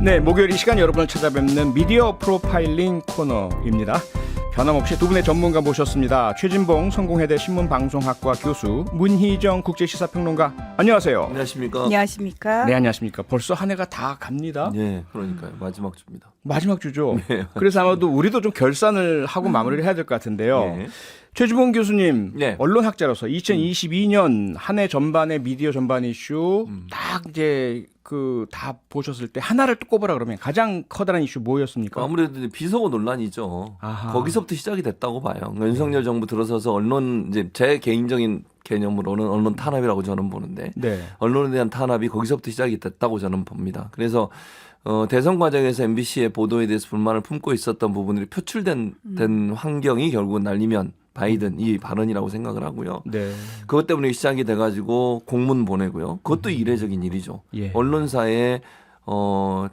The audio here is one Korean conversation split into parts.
네, 목요일 이 시간 여러분을 찾아뵙는 미디어 프로파일링 코너입니다. 변함없이 두 분의 전문가 모셨습니다. 최진봉 성공회대 신문방송학과 교수, 문희정 국제시사평론가. 안녕하세요. 안녕하십니까. 안녕하십니까. 네, 안녕하십니까. 벌써 한 해가 다 갑니다. 네, 그러니까요. 마지막 주입니다. 마지막 주죠. 네, 그래서 아마도 우리도 좀 결산을 하고 마무리를 해야 될 것 같은데요. 네. 최진봉 교수님, 네. 언론학자로서 2022년 한 해 전반의 미디어 전반 이슈 딱 이제 다 보셨을 때 하나를 또 꼽으라 그러면 가장 커다란 이슈 뭐였습니까? 아무래도 이제 비속어 논란이죠. 아하. 거기서부터 시작이 됐다고 봐요. 그러니까 윤석열 정부 들어서서 언론 이제 제 개인적인 개념으로는 언론 탄압이라고 저는 보는데 네. 언론에 대한 탄압이 거기서부터 시작이 됐다고 저는 봅니다. 그래서 대선 과정에서 MBC의 보도에 대해서 불만을 품고 있었던 부분들이 표출된 환경이 결국은 날리면 바이든 이 발언이라고 생각을 하고요. 네. 그것 때문에 시작이 돼가지고 공문 보내고요. 그것도 이례적인 일이죠. 예. 언론사에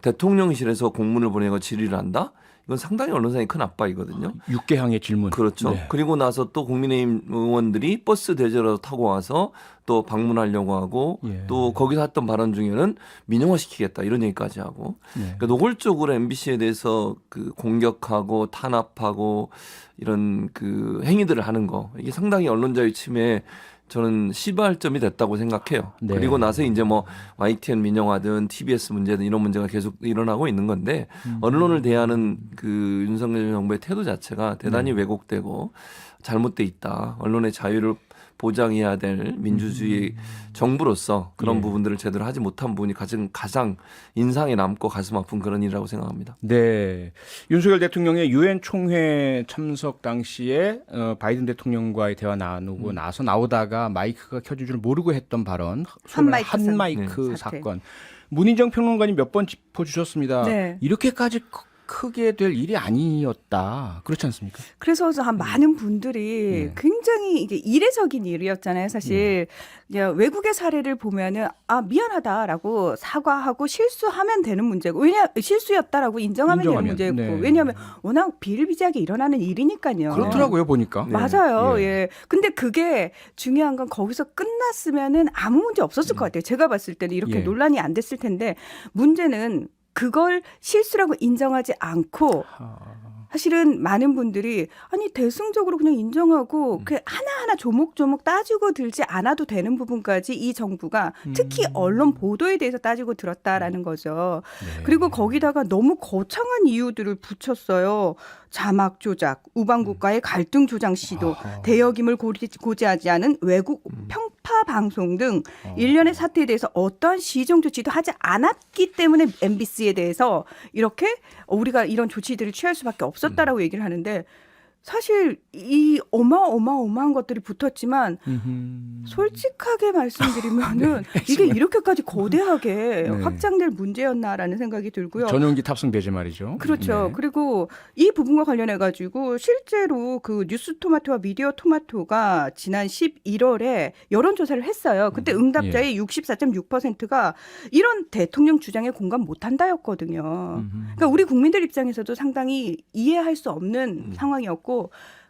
대통령실에서 공문을 보내고 질의를 한다? 이건 상당히 언론사에 큰 압박이거든요. 육개항의 질문. 그렇죠. 네. 그리고 나서 또 국민의힘 의원들이 버스 대절로 타고 와서 또 방문하려고 하고 예. 또 거기서 했던 발언 중에는 민영화시키겠다 이런 얘기까지 하고 네. 그러니까 노골적으로 MBC에 대해서 공격하고 탄압하고 이런 행위들을 하는 거 이게 상당히 언론자유 침해에 저는 시발점이 됐다고 생각해요. 네. 그리고 나서 이제 YTN 민영화든 TBS 문제든 이런 문제가 계속 일어나고 있는 건데 언론을 대하는 윤석열 정부의 태도 자체가 대단히 왜곡되고 잘못돼 있다. 언론의 자유를 보장해야 될 민주주의 정부로서 그런 예. 부분들을 제대로 하지 못한 부분이 가장 인상에 남고 가슴 아픈 그런 일이라고 생각합니다. 네. 윤석열 대통령의 유엔 총회 참석 당시에 바이든 대통령과의 대화 나누고 나서 나오다가 마이크가 켜진 줄 모르고 했던 발언, 한 마이크 사건. 문희정 평론가님 몇 번 짚어주셨습니다. 네. 이렇게까지 크게 될 일이 아니었다. 그렇지 않습니까? 그래서 많은 분들이 예. 굉장히 이게 이례적인 일이었잖아요. 사실 외국의 사례를 보면은 미안하다라고 사과하고 실수하면 되는 문제고 실수였다라고 인정하면 되는 문제고 네. 왜냐하면 워낙 비일비재하게 일어나는 일이니까요. 그렇더라고요 보니까. 네. 맞아요. 예. 예. 근데 그게 중요한 건 거기서 끝났으면은 아무 문제 없었을 것 같아요. 제가 봤을 때는 이렇게 예. 논란이 안 됐을 텐데 문제는 그걸 실수라고 인정하지 않고 사실은 많은 분들이 대승적으로 그냥 인정하고 그 하나하나 조목조목 따지고 들지 않아도 되는 부분까지 이 정부가 특히 언론 보도에 대해서 따지고 들었다라는 거죠. 네. 그리고 거기다가 너무 거창한 이유들을 붙였어요. 자막 조작, 우방국가의 갈등 조장 시도, 대여김을 고지하지 않은 외국 편파 방송 등 일련의 사태에 대해서 어떠한 시정 조치도 하지 않았기 때문에 MBC에 대해서 이렇게 우리가 이런 조치들을 취할 수밖에 없었다라고 얘기를 하는데 사실 이 어마어마한 것들이 붙었지만 솔직하게 말씀드리면은 이게 이렇게까지 거대하게 네. 확장될 문제였나라는 생각이 들고요. 전용기 탑승 배제 말이죠. 그렇죠. 네. 그리고 이 부분과 관련해 가지고 실제로 뉴스토마토와 미디어 토마토가 지난 11월에 여론조사를 했어요. 그때 응답자의 64.6%가 이런 대통령 주장에 공감 못한다였거든요. 그러니까 우리 국민들 입장에서도 상당히 이해할 수 없는 상황이었고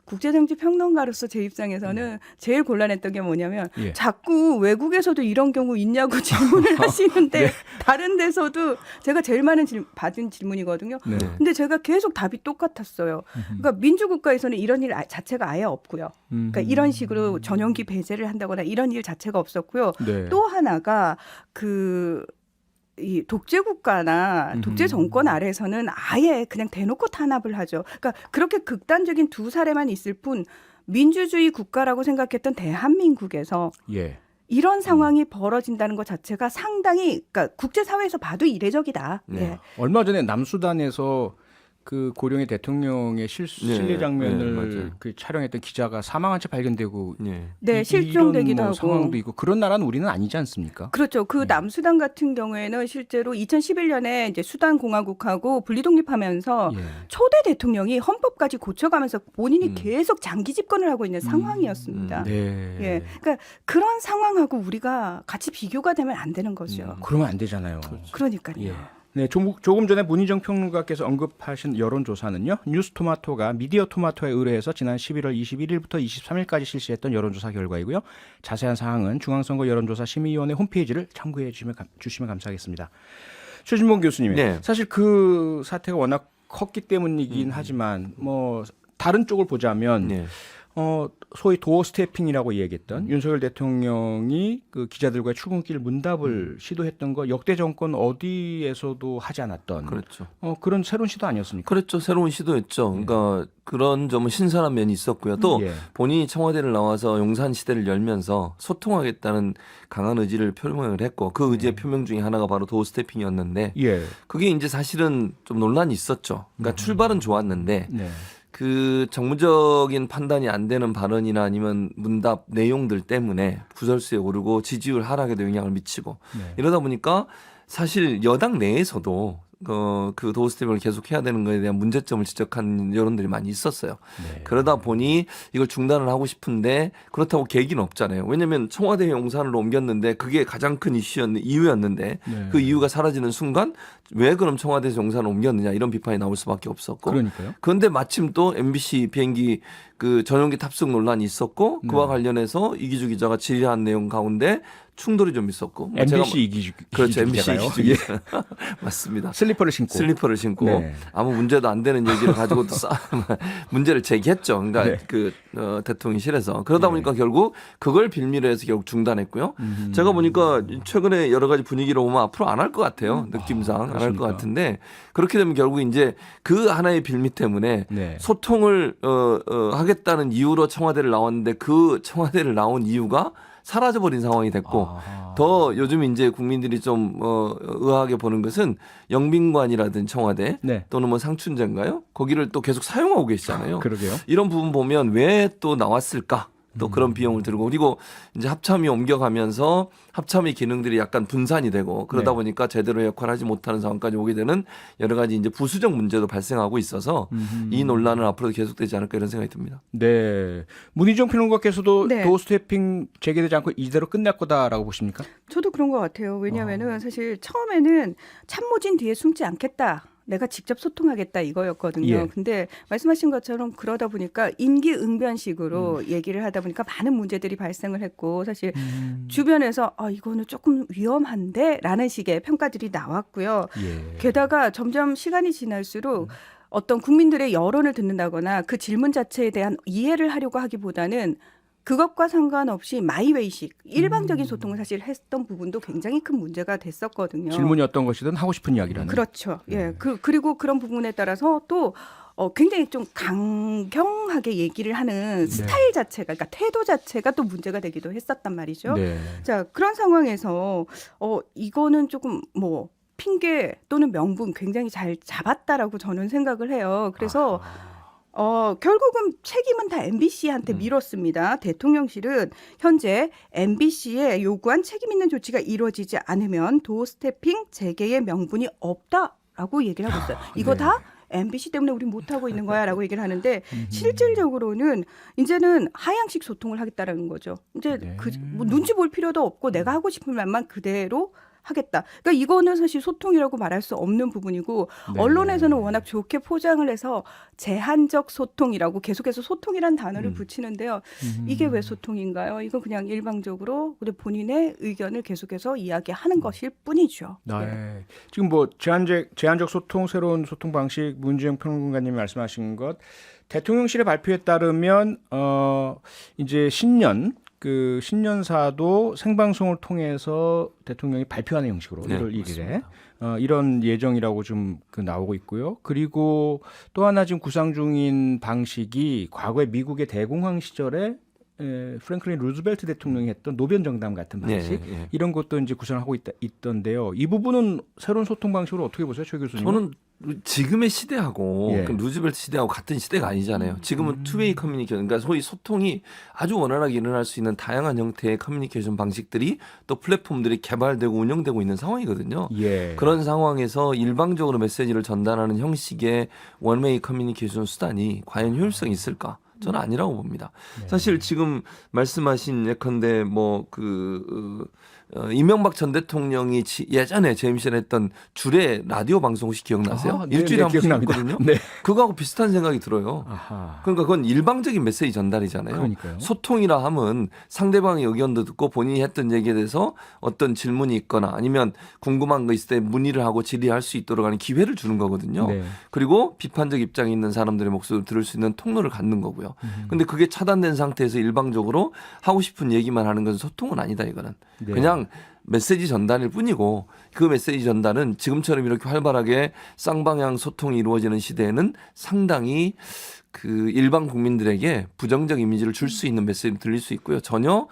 국제정치 평론가로서 제 입장에서는 제일 곤란했던 게 뭐냐면 자꾸 외국에서도 이런 경우 있냐고 질문을 하시는데 다른 데서도 제가 제일 많은 받은 질문이거든요. 네. 근데 제가 계속 답이 똑같았어요. 그러니까 민주국가에서는 이런 일 자체가 아예 없고요. 그러니까 이런 식으로 전용기 배제를 한다거나 이런 일 자체가 없었고요. 네. 또 하나가 이 독재 국가나 독재 정권 아래에서는 아예 그냥 대놓고 탄압을 하죠. 그러니까 그렇게 극단적인 두 사례만 있을 뿐 민주주의 국가라고 생각했던 대한민국에서 이런 상황이 벌어진다는 것 자체가 상당히 그러니까 국제사회에서 봐도 이례적이다. 네. 예. 얼마 전에 남수단에서 고령의 대통령의 실례 장면을 촬영했던 기자가 사망한 채 발견되고 실종되기도 이런 하고 상황도 있고 그런 나라는 우리는 아니지 않습니까? 그렇죠. 남수단 같은 경우에는 실제로 2011년에 이제 수단 공화국하고 분리독립하면서 초대 대통령이 헌법까지 고쳐가면서 본인이 계속 장기 집권을 하고 있는 상황이었습니다. 예. 그러니까 그런 상황하고 우리가 같이 비교가 되면 안 되는 거죠. 그러면 안 되잖아요. 그러니까요. 네, 조금 전에 문희정 평론가께서 언급하신 여론조사는요. 뉴스토마토가 미디어 토마토에 의뢰해서 지난 11월 21일부터 23일까지 실시했던 여론조사 결과이고요. 자세한 사항은 중앙선거 여론조사 심의위원회 홈페이지를 참고해 주시면 감사하겠습니다. 최진봉 교수님, 네. 사실 그 사태가 워낙 컸기 때문이긴 하지만 뭐 다른 쪽을 보자면 네. 소위 도어 스태핑이라고 얘기했던 윤석열 대통령이 그 기자들과의 출근길 문답을 시도했던 거 역대 정권 어디에서도 하지 않았던 그렇죠. 그런 새로운 시도 아니었습니까? 그렇죠. 새로운 시도였죠. 그러니까 그런 점은 신선한 면이 있었고요. 또 예. 본인이 청와대를 나와서 용산 시대를 열면서 소통하겠다는 강한 의지를 표명을 했고 그 의지의 표명 중에 하나가 바로 도어 스태핑이었는데 예. 그게 이제 사실은 좀 논란이 있었죠. 그러니까 출발은 좋았는데 네. 그 정무적인 판단이 안 되는 발언이나 아니면 문답 내용들 때문에 구설수에 오르고 지지율 하락에도 영향을 미치고 네. 이러다 보니까 사실 여당 내에서도 그 도어 스태핑을 계속 해야 되는 것에 대한 문제점을 지적한 여론들이 많이 있었어요. 네. 그러다 보니 이걸 중단을 하고 싶은데 그렇다고 계기는 없잖아요. 왜냐하면 청와대 용산으로 옮겼는데 그게 가장 큰 이유였는데 네. 그 이유가 사라지는 순간 왜 그럼 청와대에서 용산을 옮겼느냐 이런 비판이 나올 수밖에 없었고 그러니까요. 그런데 마침 또 MBC 비행기 그 전용기 탑승 논란이 있었고 그와 관련해서 이기주 기자가 질의한 내용 가운데 충돌이 좀 있었고 뭐 MBC 이기주 그렇죠. MBC 기자가요? 이기주 기자 맞습니다. 슬리퍼를 신고. 슬리퍼를 신고 네. 아무 문제도 안 되는 얘기를 가지고 또 문제를 제기했죠. 그러니까 네. 그 대통령실에서 그러다 보니까 결국 그걸 빌미로 해서 결국 중단했고요. 음. 제가 보니까 최근에 여러 가지 분위기를 보면 앞으로 안 할 것 같아요. 느낌상 안 할 것 그렇습니까? 같은데 그렇게 되면 결국 이제 그 하나의 빌미 때문에 네. 소통을 하겠다는 이유로 청와대를 나왔는데 그 청와대를 나온 이유가 사라져버린 상황이 됐고 더 요즘 이제 국민들이 좀 의아하게 보는 것은 영빈관이라든 청와대 네. 또는 뭐 상춘제인가요? 거기를 또 계속 사용하고 계시잖아요. 그러게요. 이런 부분 보면 왜 또 나왔을까? 또 그런 비용을 들고 그리고 이제 합참이 옮겨가면서 합참의 기능들이 약간 분산이 되고 그러다 네. 보니까 제대로 역할하지 못하는 상황까지 오게 되는 여러 가지 이제 부수적 문제도 발생하고 있어서 이 논란은 앞으로도 계속되지 않을까 이런 생각이 듭니다. 네. 문희정 평론가께서도 네. 도어 스태핑 재개되지 않고 이대로 끝날 거다라고 보십니까? 저도 그런 것 같아요. 왜냐하면은 사실 처음에는 참모진 뒤에 숨지 않겠다. 내가 직접 소통하겠다 이거였거든요. 예. 근데 말씀하신 것처럼 그러다 보니까 임기응변식으로 얘기를 하다 보니까 많은 문제들이 발생을 했고 사실 주변에서 이거는 조금 위험한데라는 식의 평가들이 나왔고요. 예. 게다가 점점 시간이 지날수록 어떤 국민들의 여론을 듣는다거나 그 질문 자체에 대한 이해를 하려고 하기보다는 그것과 상관없이 마이웨이식 일방적인 소통을 사실 했던 부분도 굉장히 큰 문제가 됐었거든요. 질문이 어떤 것이든 하고 싶은 이야기라는. 그렇죠. 예. 그리고 그런 부분에 따라서 또 굉장히 좀 강경하게 얘기를 하는 스타일 자체가, 그러니까 태도 자체가 또 문제가 되기도 했었단 말이죠. 네. 자, 그런 상황에서 이거는 조금 뭐 핑계 또는 명분 굉장히 잘 잡았다라고 저는 생각을 해요. 그래서 결국은 책임은 다 MBC한테 밀었습니다. 대통령실은 현재 MBC에 요구한 책임 있는 조치가 이루어지지 않으면 도어 스태핑 재개의 명분이 없다라고 얘기를 하고 있어요. 이거 네. 다 MBC 때문에 우리 못하고 있는 거야 라고 얘기를 하는데 실질적으로는 이제는 하향식 소통을 하겠다라는 거죠. 이제 네. 뭐 눈치 볼 필요도 없고 내가 하고 싶은 말만 그대로 하겠다. 그러니까 이거는 사실 소통이라고 말할 수 없는 부분이고 네. 언론에서는 워낙 좋게 포장을 해서 제한적 소통이라고 계속해서 소통이란 단어를 붙이는데요. 이게 왜 소통인가요? 이건 그냥 일방적으로 본인의 의견을 계속해서 이야기하는 것일 뿐이죠. 네. 지금 뭐 제한적 소통, 새로운 소통 방식 문재영 평론가님이 말씀하신 것 대통령실의 발표에 따르면 이제 신년사도 생방송을 통해서 대통령이 발표하는 형식으로 네, 1월 1일에 맞습니다. 이런 예정이라고 좀 나오고 있고요. 그리고 또 하나 지금 구상 중인 방식이 과거에 미국의 대공황 시절에 프랭클린 루즈벨트 대통령이 했던 노변 정담 같은 방식 예. 이런 것도 이제 구상하고 있던데요. 이 부분은 새로운 소통 방식으로 어떻게 보세요, 최 교수님? 저는 지금의 시대하고 예. 그 루즈벨트 시대하고 같은 시대가 아니잖아요. 지금은 투웨이 커뮤니케이션, 그러니까 소위 소통이 아주 원활하게 일어날 수 있는 다양한 형태의 커뮤니케이션 방식들이 또 플랫폼들이 개발되고 운영되고 있는 상황이거든요. 예. 그런 상황에서 일방적으로 메시지를 전달하는 형식의 원웨이 커뮤니케이션 수단이 과연 효율성이 있을까? 저는 아니라고 봅니다. 사실 지금 말씀하신 예컨대 이명박 전 대통령이 예전에 재임실 했던 줄에 라디오 방송 혹시 기억나세요? 아, 네, 일주일에 한 번씩 기억납니다. 했거든요. 네. 그거하고 비슷한 생각이 들어요. 아하. 그러니까 그건 일방적인 메시지 전달이잖아요. 그러니까요. 소통이라 함은 상대방의 의견도 듣고 본인이 했던 얘기에 대해서 어떤 질문이 있거나 아니면 궁금한 거 있을 때 문의를 하고 질의할 수 있도록 하는 기회를 주는 거거든요. 네. 그리고 비판적 입장이 있는 사람들의 목소리를 들을 수 있는 통로를 갖는 거고요. 근데 그게 차단된 상태에서 일방적으로 하고 싶은 얘기만 하는 것은 소통은 아니다 이거는. 네. 그냥 메시지 전달일 뿐이고 그 메시지 전달은 지금처럼 이렇게 활발하게 쌍방향 소통이 이루어지는 시대에는 상당히 그 일반 국민들에게 부정적 이미지를 줄 수 있는 메시지를 들릴 수 있고요. 전혀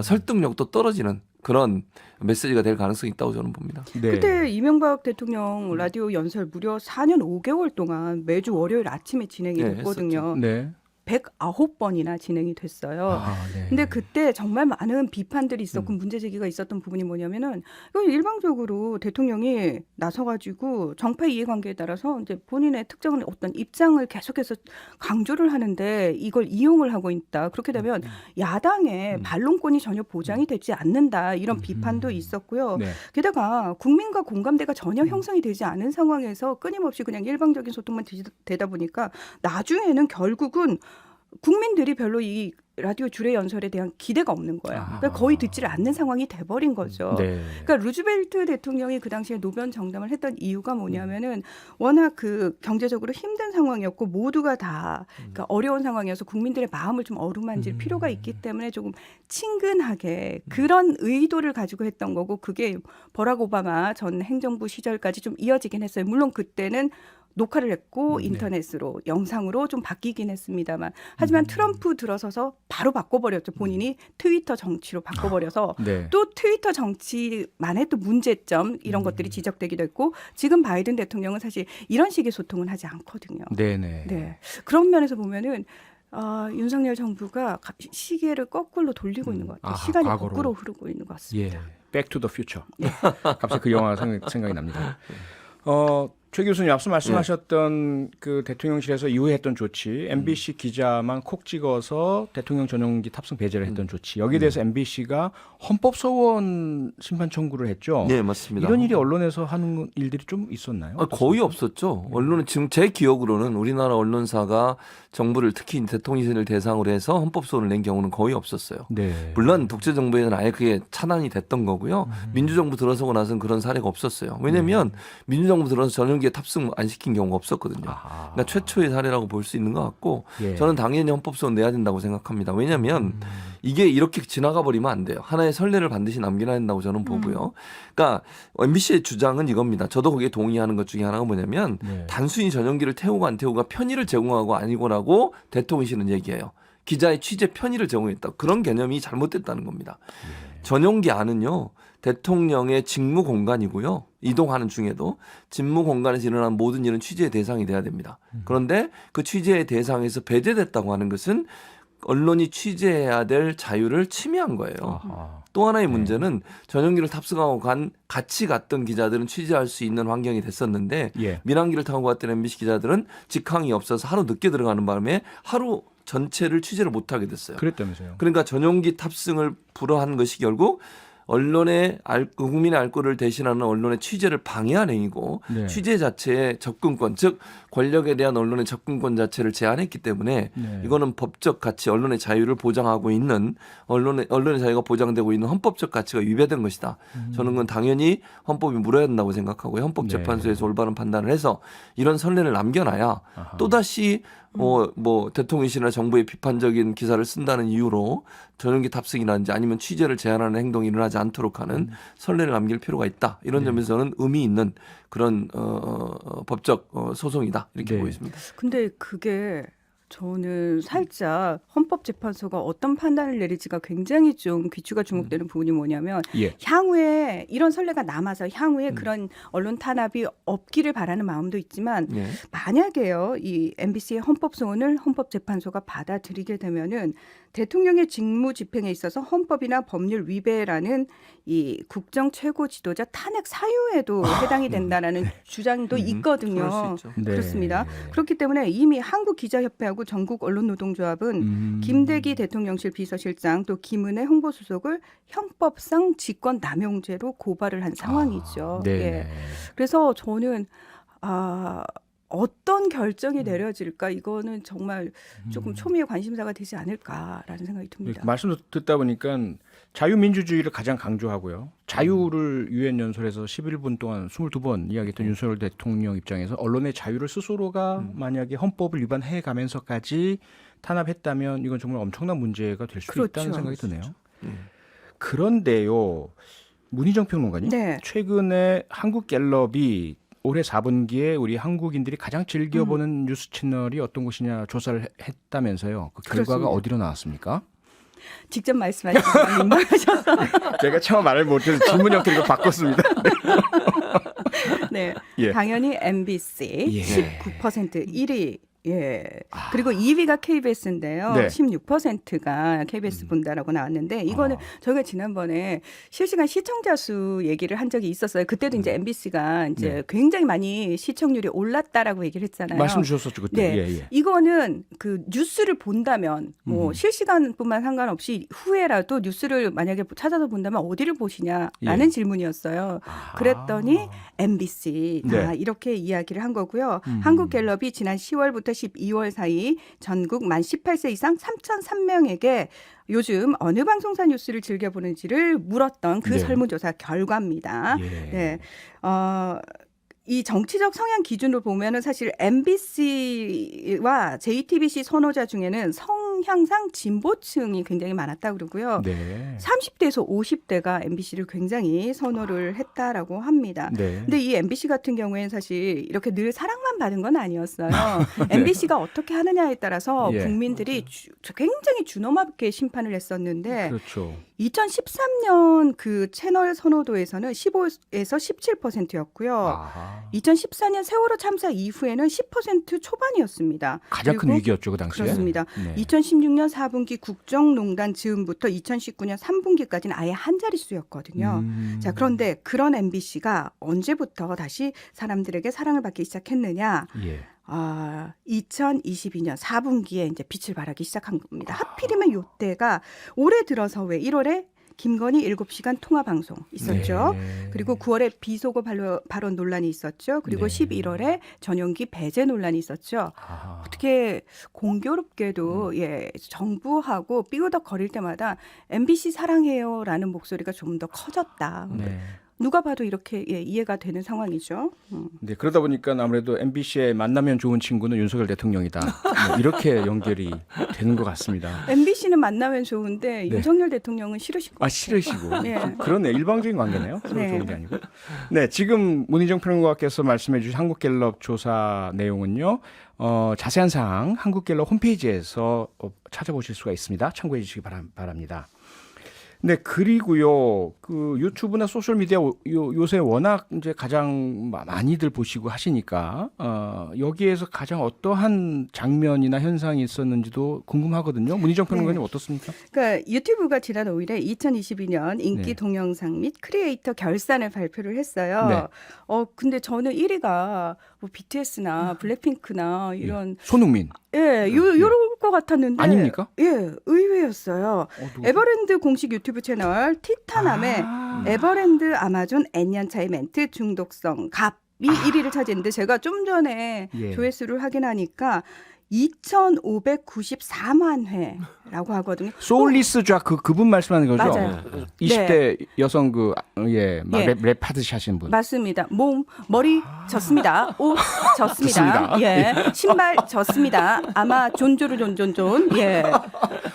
설득력도 떨어지는 그런 메시지가 될 가능성이 있다고 저는 봅니다. 네. 그때 이명박 대통령 라디오 연설 무려 4년 5개월 동안 매주 월요일 아침에 진행이 네, 됐거든요. 네. 109번이나 진행이 됐어요. 아, 네. 근데 그때 정말 많은 비판들이 있었고 문제 제기가 있었던 부분이 뭐냐면은 이건 일방적으로 대통령이 나서가지고 정파 이해관계에 따라서 이제 본인의 특정한 어떤 입장을 계속해서 강조를 하는데 이걸 이용을 하고 있다. 그렇게 되면 야당의 반론권이 전혀 보장이 되지 않는다. 이런 비판도 있었고요. 네. 게다가 국민과 공감대가 전혀 형성이 되지 않은 상황에서 끊임없이 그냥 일방적인 소통만 되다 보니까 나중에는 결국은 국민들이 별로 이 라디오 주례 연설에 대한 기대가 없는 거예요. 그러니까 거의 듣지를 않는 상황이 돼버린 거죠. 네. 그러니까 루즈벨트 대통령이 그 당시에 노변 정담을 했던 이유가 뭐냐면은 워낙 그 경제적으로 힘든 상황이었고 모두가 다 그러니까 어려운 상황이어서 국민들의 마음을 좀 어루만질 필요가 있기 때문에 조금 친근하게 그런 의도를 가지고 했던 거고 그게 버락 오바마 전 행정부 시절까지 좀 이어지긴 했어요. 물론 그때는 녹화를 했고 인터넷으로 영상으로 좀 바뀌긴 했습니다만 하지만 트럼프 들어서서 바로 바꿔버렸죠. 본인이 트위터 정치로 바꿔버려서 네. 또 트위터 정치만의 또 문제점 이런 것들이 지적되기도 했고 지금 바이든 대통령은 사실 이런 식의 소통은 하지 않거든요. 네네. 네. 그런 면에서 보면은 윤석열 정부가 시계를 거꾸로 돌리고 있는 것 같아요. 아하, 시간이 과거로. 거꾸로 흐르고 있는 것 같습니다. 예. Back to the Future. 갑자기 그 영화 생각이 납니다. 최 교수님 앞서 말씀하셨던 그 대통령실에서 이후에 했던 조치, MBC 기자만 콕 찍어서 대통령 전용기 탑승 배제를 했던 조치. 여기에 대해서 MBC가 헌법소원 심판 청구를 했죠. 네, 맞습니다. 이런 일이 언론에서 하는 일들이 좀 있었나요? 거의 없었죠. 언론은 지금 제 기억으로는 우리나라 언론사가 정부를 특히 대통령실을 대상으로 해서 헌법소원을 낸 경우는 거의 없었어요. 네. 물론 독재 정부에는 아예 그게 차단이 됐던 거고요. 민주정부 들어서고 나서는 그런 사례가 없었어요. 왜냐하면 민주정부 들어서 전용기에 탑승 안 시킨 경우가 없었거든요. 그러니까 최초의 사례라고 볼 수 있는 것 같고 예. 저는 당연히 헌법소원 내야 된다고 생각합니다. 왜냐하면 이게 이렇게 지나가 버리면 안 돼요. 하나의 선례를 반드시 남겨놔야 된다고 저는 보고요. 그러니까 MBC의 주장은 이겁니다. 저도 거기에 동의하는 것 중에 하나가 뭐냐면 네. 단순히 전용기를 태우고 안 태우고가 편의를 제공하고 아니고라고 대통령실은 얘기해요. 기자의 취재 편의를 제공했다. 그런 개념이 잘못됐다는 겁니다. 전용기 안은요. 대통령의 직무 공간이고요. 이동하는 중에도 직무 공간에서 일어나는 모든 일은 취재의 대상이 돼야 됩니다. 그런데 그 취재의 대상에서 배제됐다고 하는 것은 언론이 취재해야 될 자유를 침해한 거예요. 아하. 또 하나의 문제는 전용기를 탑승하고 같이 갔던 기자들은 취재할 수 있는 환경이 됐었는데 예. 민항기를 타고 갔던 MBC 기자들은 직항이 없어서 하루 늦게 들어가는 바람에 하루 전체를 취재를 못하게 됐어요. 그랬다면서요. 그러니까 전용기 탑승을 불허한 것이 결국 언론의 국민의 알 권리를 대신하는 언론의 취재를 방해한 행위고 네. 취재 자체의 접근권, 즉 권력에 대한 언론의 접근권 자체를 제한했기 때문에 네. 이거는 법적 가치, 언론의 자유를 보장하고 있는 언론의 자유가 보장되고 있는 헌법적 가치가 위배된 것이다. 저는 그건 당연히 헌법이 물어야 된다고 생각하고요. 헌법재판소에서 올바른 판단을 해서 이런 선례를 남겨놔야 아하. 또다시 뭐 대통령실이나 정부의 비판적인 기사를 쓴다는 이유로 전용기 탑승이라든지 아니면 취재를 제한하는 행동이 일어나지 않도록 하는 선례를 남길 필요가 있다. 이런 점에서는 의미 있는 그런 법적 소송이다. 이렇게 네. 보여집니다. 근데 그게 저는 살짝 헌법재판소가 어떤 판단을 내릴지가 굉장히 좀 귀추가 주목되는 부분이 뭐냐면 예. 향후에 이런 선례가 남아서 향후에 그런 언론 탄압이 없기를 바라는 마음도 있지만 네. 만약에요 이 MBC의 헌법소원을 헌법재판소가 받아들이게 되면은 대통령의 직무 집행에 있어서 헌법이나 법률 위배라는 이 국정 최고 지도자 탄핵 사유에도 해당이 된다라는 주장도 있거든요. 그럴 수 있죠. 네. 그렇습니다. 그렇기 때문에 이미 한국기자협회하고 전국언론노동조합은 김대기 대통령실 비서실장 또 김은혜 홍보수석을 형법상 직권남용죄로 고발을 한 상황이죠. 네. 예. 그래서 저는 어떤 결정이 내려질까 이거는 정말 조금 초미의 관심사가 되지 않을까라는 생각이 듭니다. 말씀 듣다 보니까 자유민주주의를 가장 강조하고요. 자유를 유엔 연설에서 11분 동안 22번 이야기했던 윤석열 대통령 입장에서 언론의 자유를 스스로가 만약에 헌법을 위반해 가면서까지 탄압했다면 이건 정말 엄청난 문제가 될 수 그렇죠. 있다는 생각이 드네요. 그런데요. 문희정 평론가님. 네. 최근에 한국갤럽이 올해 4분기에 우리 한국인들이 가장 즐겨보는 뉴스 채널이 어떤 곳이냐 조사를 했다면서요. 그 결과가 그렇습니다. 어디로 나왔습니까? 직접 말씀하시는 민망하셔서 제가 처음 말을 못해서 질문 형태로 바꿨습니다. 네, 예. 당연히 MBC 예. 19% 1위. 예. 그리고 2위가 KBS인데요. 네. 16%가 KBS 본다라고 나왔는데 이거는 저희가 지난번에 실시간 시청자 수 얘기를 한 적이 있었어요. 그때도 이제 MBC가 이제 네. 굉장히 많이 시청률이 올랐다라고 얘기를 했잖아요. 말씀 주셨었죠 그때. 네. 예, 예. 이거는 그 뉴스를 본다면 뭐 실시간뿐만 상관없이 후에라도 뉴스를 만약에 찾아서 본다면 어디를 보시냐라는 예. 질문이었어요. 그랬더니 MBC 네. 이렇게 이야기를 한 거고요. 한국갤럽이 지난 10월부터 12월 사이 전국 만 18세 이상 3,003명에게 요즘 어느 방송사 뉴스를 즐겨보는지를 물었던 그 네. 설문조사 결과입니다. 예. 네. 이 정치적 성향 기준으로 보면은 사실 MBC와 JTBC 선호자 중에는 성향상 진보층이 굉장히 많았다고 그러고요. 네. 30대에서 50대가 MBC를 굉장히 선호를 했다라고 합니다. 네. 근데 이 MBC 같은 경우에는 사실 이렇게 늘 사랑만 받은 건 아니었어요. MBC가 어떻게 하느냐에 따라서 예. 국민들이 굉장히 준엄하게 심판을 했었는데 그렇죠. 2013년 그 채널 선호도에서는 15에서 17%였고요. 아하. 2014년 세월호 참사 이후에는 10% 초반이었습니다. 가장 큰 그리고 위기였죠 그 당시에. 그렇습니다. 네. 2016년 4분기 국정농단 즈음부터 2019년 3분기까지는 아예 한 자릿수였거든요. 자, 그런데 그런 MBC가 언제부터 다시 사람들에게 사랑을 받기 시작했느냐? 예. 2022년 4분기에 이제 빛을 발하기 시작한 겁니다. 하필이면 이때가 올해 들어서 왜 1월에 김건희 7시간 통화 방송 있었죠. 네. 그리고 9월에 비속어 발언 논란이 있었죠. 그리고 네. 11월에 전용기 배제 논란이 있었죠. 아하. 어떻게 공교롭게도 정부하고 삐우덕거릴 때마다 MBC 사랑해요라는 목소리가 좀 더 커졌다. 네. 누가 봐도 이렇게 이해가 되는 상황이죠. 네, 그러다 보니까 아무래도 MBC에 만나면 좋은 친구는 윤석열 대통령이다. 뭐 이렇게 연결이 되는 것 같습니다. MBC는 만나면 좋은데 네. 윤석열 대통령은 싫으실 것 같아요. 싫으시고. 네. 그러네. 일방적인 관계네요. 서로 네. 좋은 게 아니고. 네, 지금 문희정 평론가께서 말씀해 주신 한국갤럽 조사 내용은요. 자세한 사항 한국갤럽 홈페이지에서 찾아보실 수가 있습니다. 참고해 주시기 바랍니다. 네, 그리고요, 그 유튜브나 소셜미디어 요새 워낙 이제 가장 많이들 보시고 하시니까, 여기에서 가장 어떠한 장면이나 현상이 있었는지도 궁금하거든요. 문희정 평론가님 어떻습니까? 그러니까 유튜브가 지난 5일에 2022년 인기 네. 동영상 및 크리에이터 결산을 발표를 했어요. 네. 근데 저는 1위가 뭐 BTS나 블랙핑크나 이런 손흥민. 요럴 것 같았는데 아닙니까? 예, 의외였어요. 누구죠? 에버랜드 공식 유튜브 채널 티타남의 에버랜드 아마존 N년차의 멘트 중독성 갑이 1위를 차지했는데 제가 좀 전에 예. 조회수를 확인하니까 2,594만 회라고 하거든요. 소울리스 쫙 그분 말씀하는 거죠? 맞아요. 20대 여성 예. 랩하듯이 하신 분. 맞습니다. 머리 졌습니다. 옷 졌습니다. 졌습니다. 예. 신발 졌습니다. 아마 존조르 존존존. 예.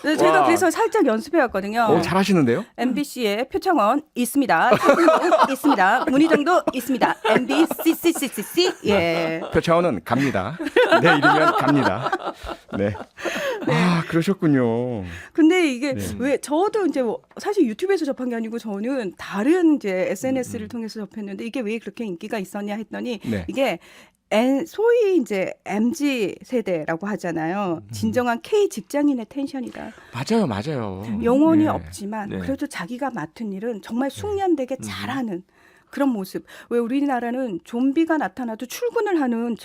제가 와. 그래서 살짝 연습해 왔거든요. 잘하시는데요? MBC에 표창원 있습니다. 차승국 있습니다. 문희정도 있습니다. MBCCCC. 예. 표차원은 갑니다. 내일이면 갑니다. 네. 그러셨군요. 근데 이게 네. 왜 저도 이제 사실 유튜브에서 접한 게 아니고 저는 다른 이제 SNS를 통해서 접했는데 이게 왜 그렇게 인기가 있었냐 했더니 네. 이게 소위 이제 MZ 세대라고 하잖아요. 진정한 K 직장인의 텐션이다. 맞아요. 영혼이 예. 없지만 네. 그래도 자기가 맡은 일은 정말 숙련되게 잘하는 그런 모습. 왜 우리나라는 좀비가 나타나도 출근을 하는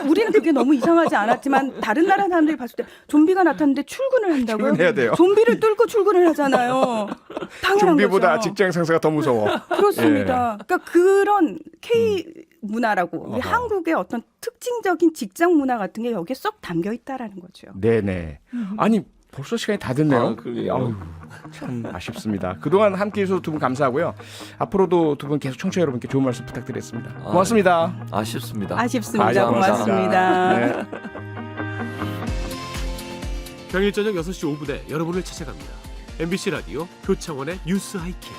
우리는 그게 너무 이상하지 않았지만 다른 나라 사람들이 봤을 때 좀비가 나타났는데 출근을 한다고요? 출근해야 돼요. 좀비를 뚫고 출근을 하잖아요. 당연한 좀비보다 거죠. 직장 상사가 더 무서워. 그렇습니다. 그러니까 그런 K 문화라고 우리 어허. 한국의 어떤 특징적인 직장 문화 같은 게 여기에 쏙 담겨 있다라는 거죠. 네네. 아니 벌써 시간이 다 됐네요. 아, 그러게요. 아유, 참 아쉽습니다. 그동안 함께해 주셔서 두 분 감사하고요. 앞으로도 두 분 계속 청취자 여러분께 좋은 말씀 부탁드리겠습니다. 고맙습니다. 아쉽습니다. 아쉽습니다. 감사합니다. 고맙습니다. 네. 평일 저녁 6시 5분에 여러분을 찾아갑니다. MBC 라디오 표창원의 뉴스 하이킥.